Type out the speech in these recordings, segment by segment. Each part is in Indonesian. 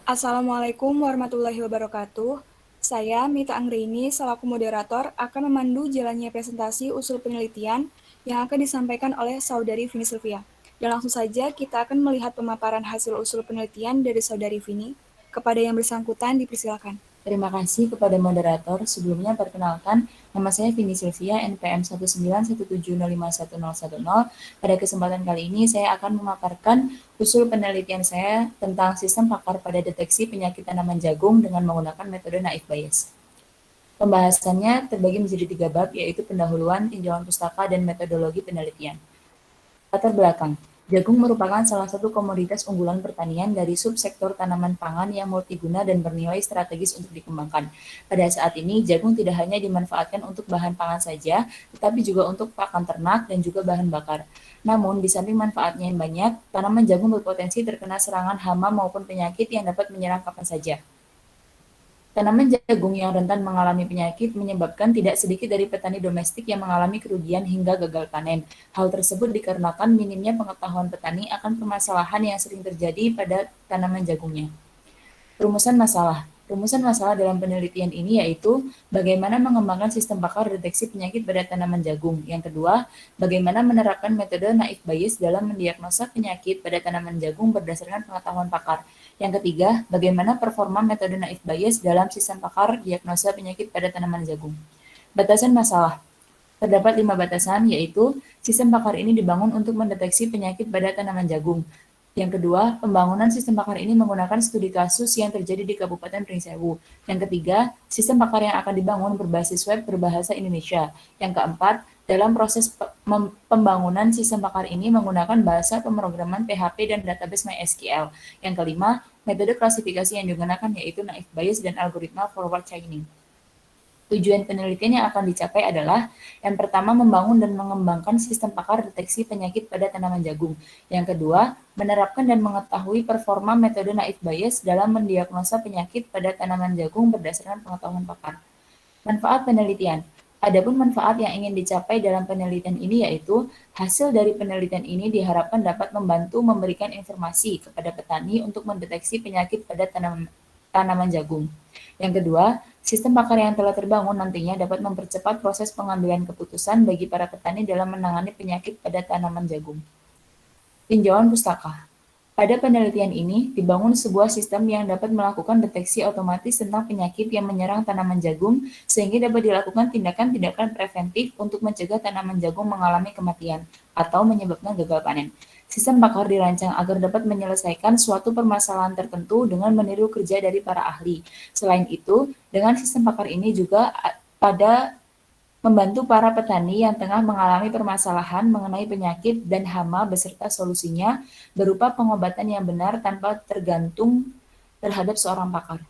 Assalamualaikum warahmatullahi wabarakatuh. Saya, Mita Anggraini, selaku moderator, akan memandu jalannya presentasi usul penelitian yang akan disampaikan oleh Saudari Vini Sylvia. Dan langsung saja kita akan melihat pemaparan hasil usul penelitian dari Saudari Vini. Kepada yang bersangkutan, dipersilakan. Terima kasih kepada moderator. Sebelumnya perkenalkan, nama saya Vini Sylvia, NPM 191705110. Pada kesempatan kali ini saya akan memaparkan usul penelitian saya tentang sistem pakar pada deteksi penyakit tanaman jagung dengan menggunakan metode Naïve Bayes. Pembahasannya terbagi menjadi 3 bab, yaitu pendahuluan, tinjauan pustaka, dan metodologi penelitian. Latar belakang. Jagung merupakan salah satu komoditas unggulan pertanian dari subsektor tanaman pangan yang multiguna dan bernilai strategis untuk dikembangkan. Pada saat ini, jagung tidak hanya dimanfaatkan untuk bahan pangan saja, tetapi juga untuk pakan ternak dan juga bahan bakar. Namun, di samping manfaatnya yang banyak, tanaman jagung berpotensi terkena serangan hama maupun penyakit yang dapat menyerang kapan saja. Tanaman jagung yang rentan mengalami penyakit menyebabkan tidak sedikit dari petani domestik yang mengalami kerugian hingga gagal panen. Hal tersebut dikarenakan minimnya pengetahuan petani akan permasalahan yang sering terjadi pada tanaman jagungnya. Rumusan masalah. Rumusan masalah dalam penelitian ini yaitu bagaimana mengembangkan sistem pakar deteksi penyakit pada tanaman jagung. Yang kedua, bagaimana menerapkan metode Naïve Bayes dalam mendiagnosa penyakit pada tanaman jagung berdasarkan pengetahuan pakar. Yang ketiga, bagaimana performa metode Naïve Bayes dalam sistem pakar diagnosa penyakit pada tanaman jagung. Batasan masalah. Terdapat 5 batasan, yaitu sistem pakar ini dibangun untuk mendeteksi penyakit pada tanaman jagung. Yang kedua, pembangunan sistem pakar ini menggunakan studi kasus yang terjadi di Kabupaten Pringsewu. Yang ketiga, sistem pakar yang akan dibangun berbasis web berbahasa Indonesia. Yang keempat, dalam proses pembangunan sistem pakar ini menggunakan bahasa pemrograman PHP dan database MySQL. Yang kelima, metode klasifikasi yang digunakan yaitu Naïve Bayes dan algoritma forward chaining. Tujuan penelitian yang akan dicapai adalah yang pertama membangun dan mengembangkan sistem pakar deteksi penyakit pada tanaman jagung. Yang kedua, menerapkan dan mengetahui performa metode Naïve Bayes dalam mendiagnosa penyakit pada tanaman jagung berdasarkan pengetahuan pakar. Manfaat penelitian. Adapun manfaat yang ingin dicapai dalam penelitian ini yaitu hasil dari penelitian ini diharapkan dapat membantu memberikan informasi kepada petani untuk mendeteksi penyakit pada tanaman jagung. Yang kedua, sistem pakar yang telah terbangun nantinya dapat mempercepat proses pengambilan keputusan bagi para petani dalam menangani penyakit pada tanaman jagung. Tinjauan pustaka. Pada penelitian ini, dibangun sebuah sistem yang dapat melakukan deteksi otomatis tentang penyakit yang menyerang tanaman jagung, sehingga dapat dilakukan tindakan-tindakan preventif untuk mencegah tanaman jagung mengalami kematian atau menyebabkan gagal panen. Sistem pakar dirancang agar dapat menyelesaikan suatu permasalahan tertentu dengan meniru kerja dari para ahli. Selain itu, dengan sistem pakar ini juga pada membantu para petani yang tengah mengalami permasalahan mengenai penyakit dan hama beserta solusinya berupa pengobatan yang benar tanpa tergantung terhadap seorang pakar.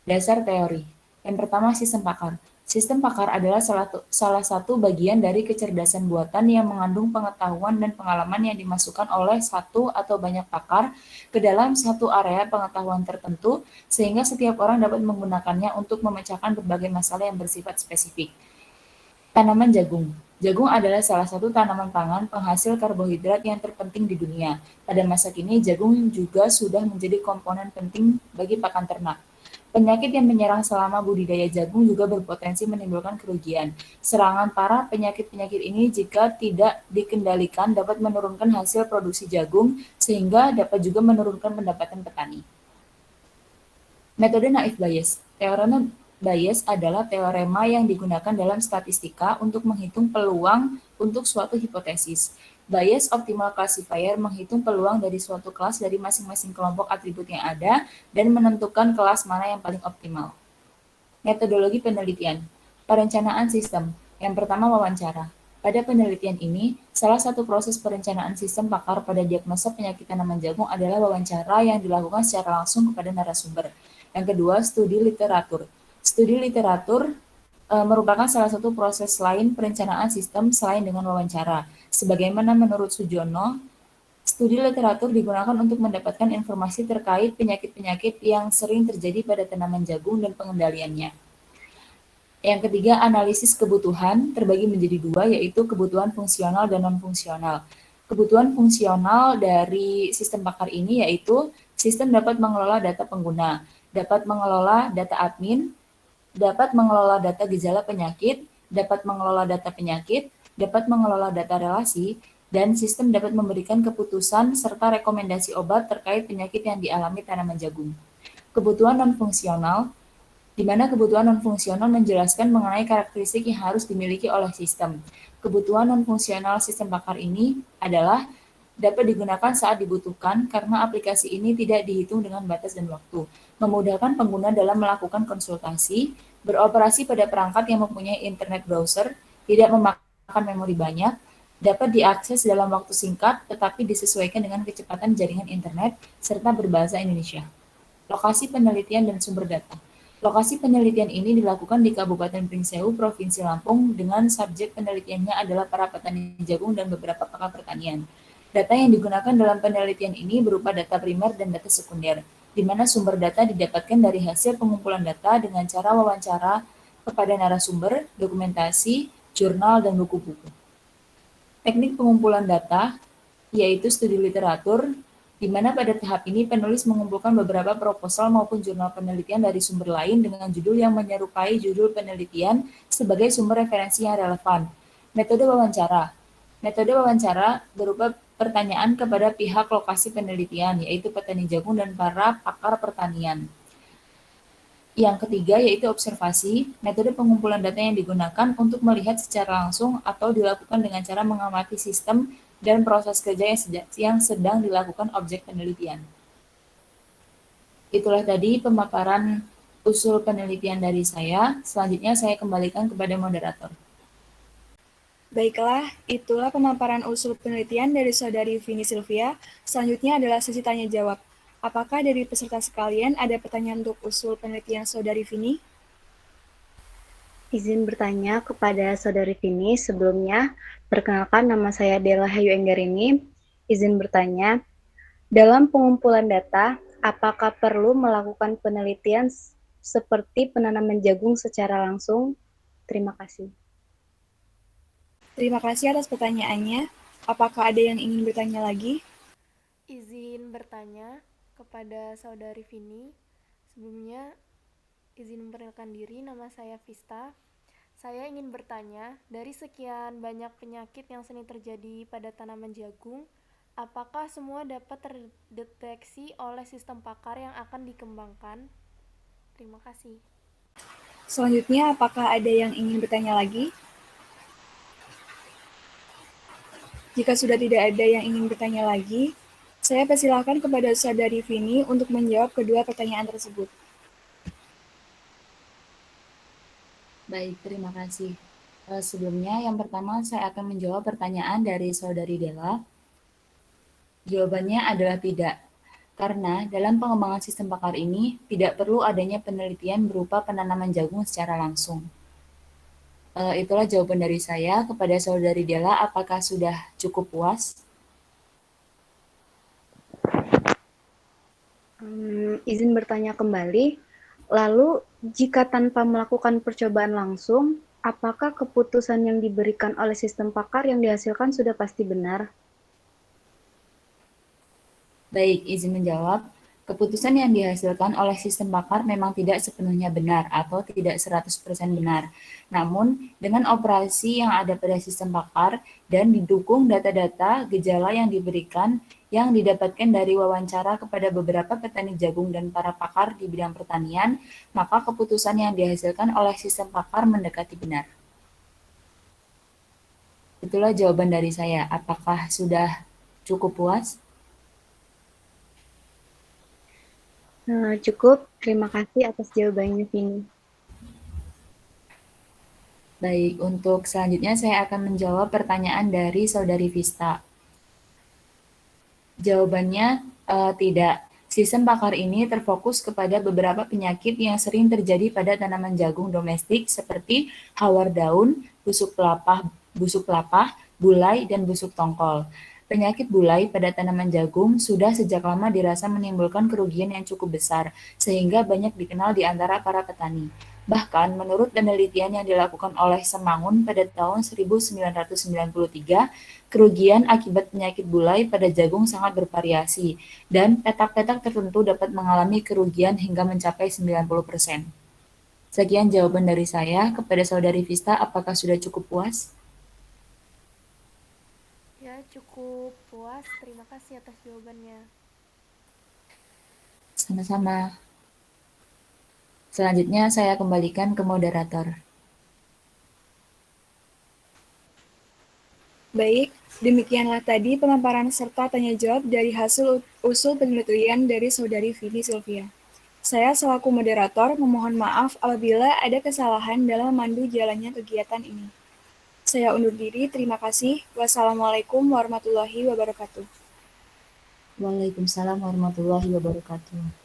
Dasar teori. Yang pertama, sistem pakar. Sistem pakar adalah salah satu bagian dari kecerdasan buatan yang mengandung pengetahuan dan pengalaman yang dimasukkan oleh satu atau banyak pakar ke dalam satu area pengetahuan tertentu, sehingga setiap orang dapat menggunakannya untuk memecahkan berbagai masalah yang bersifat spesifik. Tanaman jagung. Jagung adalah salah satu tanaman pangan penghasil karbohidrat yang terpenting di dunia. Pada masa kini, jagung juga sudah menjadi komponen penting bagi pakan ternak. Penyakit yang menyerang selama budidaya jagung juga berpotensi menimbulkan kerugian. Serangan parah penyakit-penyakit ini jika tidak dikendalikan dapat menurunkan hasil produksi jagung sehingga dapat juga menurunkan pendapatan petani. Metode Naïve Bayes. Teorema Bayes adalah teorema yang digunakan dalam statistika untuk menghitung peluang untuk suatu hipotesis. Bayes Optimal Classifier menghitung peluang dari suatu kelas dari masing-masing kelompok atribut yang ada dan menentukan kelas mana yang paling optimal. Metodologi penelitian. Perencanaan sistem. Yang pertama, wawancara. Pada penelitian ini, salah satu proses perencanaan sistem pakar pada diagnosa penyakit tanaman jagung adalah wawancara yang dilakukan secara langsung kepada narasumber. Yang kedua, studi literatur. Studi literatur merupakan salah satu proses lain perencanaan sistem selain dengan wawancara. Sebagaimana menurut Sujono, studi literatur digunakan untuk mendapatkan informasi terkait penyakit-penyakit yang sering terjadi pada tanaman jagung dan pengendaliannya. Yang ketiga, analisis kebutuhan terbagi menjadi dua, yaitu kebutuhan fungsional dan non-fungsional. Kebutuhan fungsional dari sistem pakar ini yaitu Sistem dapat mengelola data pengguna, dapat mengelola data admin, dapat mengelola data gejala penyakit, dapat mengelola data penyakit, dapat mengelola data relasi, dan sistem dapat memberikan keputusan serta rekomendasi obat terkait penyakit yang dialami tanaman jagung. Kebutuhan non-fungsional, di mana kebutuhan non-fungsional menjelaskan mengenai karakteristik yang harus dimiliki oleh sistem. Kebutuhan non-fungsional sistem pakar ini adalah dapat digunakan saat dibutuhkan karena aplikasi ini tidak dihitung dengan batas dan waktu, memudahkan pengguna dalam melakukan konsultasi, beroperasi pada perangkat yang mempunyai internet browser, tidak memakan memori banyak, dapat diakses dalam waktu singkat tetapi disesuaikan dengan kecepatan jaringan internet, serta berbahasa Indonesia. Lokasi penelitian dan sumber data. Lokasi penelitian ini dilakukan di Kabupaten Pringsewu, Provinsi Lampung, dengan subjek penelitiannya adalah para petani jagung dan beberapa pakar pertanian. Data yang digunakan dalam penelitian ini berupa data primer dan data sekunder, di mana sumber data didapatkan dari hasil pengumpulan data dengan cara wawancara kepada narasumber, dokumentasi, jurnal, dan buku-buku. Teknik pengumpulan data, yaitu studi literatur, di mana pada tahap ini penulis mengumpulkan beberapa proposal maupun jurnal penelitian dari sumber lain dengan judul yang menyerupai judul penelitian sebagai sumber referensi yang relevan. Metode wawancara. Metode wawancara berupa pertanyaan kepada pihak lokasi penelitian, yaitu petani jagung dan para pakar pertanian. Yang ketiga yaitu observasi, metode pengumpulan data yang digunakan untuk melihat secara langsung atau dilakukan dengan cara mengamati sistem dan proses kerja yang sedang dilakukan objek penelitian. Itulah tadi pemaparan usul penelitian dari saya. Selanjutnya saya kembalikan kepada moderator. Baiklah, itulah pemaparan usul penelitian dari Saudari Vini Sylvia. Selanjutnya adalah sesi tanya jawab. Apakah dari peserta sekalian ada pertanyaan untuk usul penelitian Saudari Vini? Izin bertanya kepada Saudari Vini. Sebelumnya, perkenalkan nama saya Della Hayu Enggarini. Izin bertanya, dalam pengumpulan data, apakah perlu melakukan penelitian seperti penanaman jagung secara langsung? Terima kasih. Terima kasih atas pertanyaannya. Apakah ada yang ingin bertanya lagi? Izin bertanya kepada Saudari Vini. Sebelumnya, izin memperkenalkan diri, nama saya Vista. Saya ingin bertanya, dari sekian banyak penyakit yang sering terjadi pada tanaman jagung, apakah semua dapat terdeteksi oleh sistem pakar yang akan dikembangkan? Terima kasih. Selanjutnya, apakah ada yang ingin bertanya lagi? Jika sudah tidak ada yang ingin bertanya lagi, saya persilahkan kepada Saudari Vini untuk menjawab kedua pertanyaan tersebut. Baik, terima kasih. Sebelumnya, yang pertama saya akan menjawab pertanyaan dari Saudari Della. Jawabannya adalah tidak, karena dalam pengembangan sistem pakar ini tidak perlu adanya penelitian berupa penanaman jagung secara langsung. Itulah jawaban dari saya kepada Saudari Della. Apakah sudah cukup puas? Izin bertanya kembali, lalu jika tanpa melakukan percobaan langsung, apakah keputusan yang diberikan oleh sistem pakar yang dihasilkan sudah pasti benar? Baik, izin menjawab. Keputusan yang dihasilkan oleh sistem pakar memang tidak sepenuhnya benar atau tidak 100% benar. Namun, dengan operasi yang ada pada sistem pakar dan didukung data-data gejala yang diberikan yang didapatkan dari wawancara kepada beberapa petani jagung dan para pakar di bidang pertanian, maka keputusan yang dihasilkan oleh sistem pakar mendekati benar. Itulah jawaban dari saya. Apakah sudah cukup puas? Cukup, terima kasih atas jawabannya, Vini. Baik, untuk selanjutnya saya akan menjawab pertanyaan dari Saudari Vista. Jawabannya tidak. Sistem pakar ini terfokus kepada beberapa penyakit yang sering terjadi pada tanaman jagung domestik seperti hawar daun, busuk pelapah, bulai, dan busuk tongkol. Penyakit bulai pada tanaman jagung sudah sejak lama dirasa menimbulkan kerugian yang cukup besar, sehingga banyak dikenal di antara para petani. Bahkan, menurut penelitian yang dilakukan oleh Semangun pada tahun 1993, kerugian akibat penyakit bulai pada jagung sangat bervariasi, dan petak-petak tertentu dapat mengalami kerugian hingga mencapai 90%. Sekian jawaban dari saya. Kepada Saudari Vista, apakah sudah cukup puas? Ya, cukup puas. Terima kasih atas jawabannya. Sama-sama. Selanjutnya saya kembalikan ke moderator. Baik, demikianlah tadi pemaparan serta tanya jawab dari hasil usul penelitian dari Saudari Vini Sylvia. Saya selaku moderator memohon maaf apabila ada kesalahan dalam memandu jalannya kegiatan ini. Saya undur diri, terima kasih. Wassalamualaikum warahmatullahi wabarakatuh. Waalaikumsalam warahmatullahi wabarakatuh.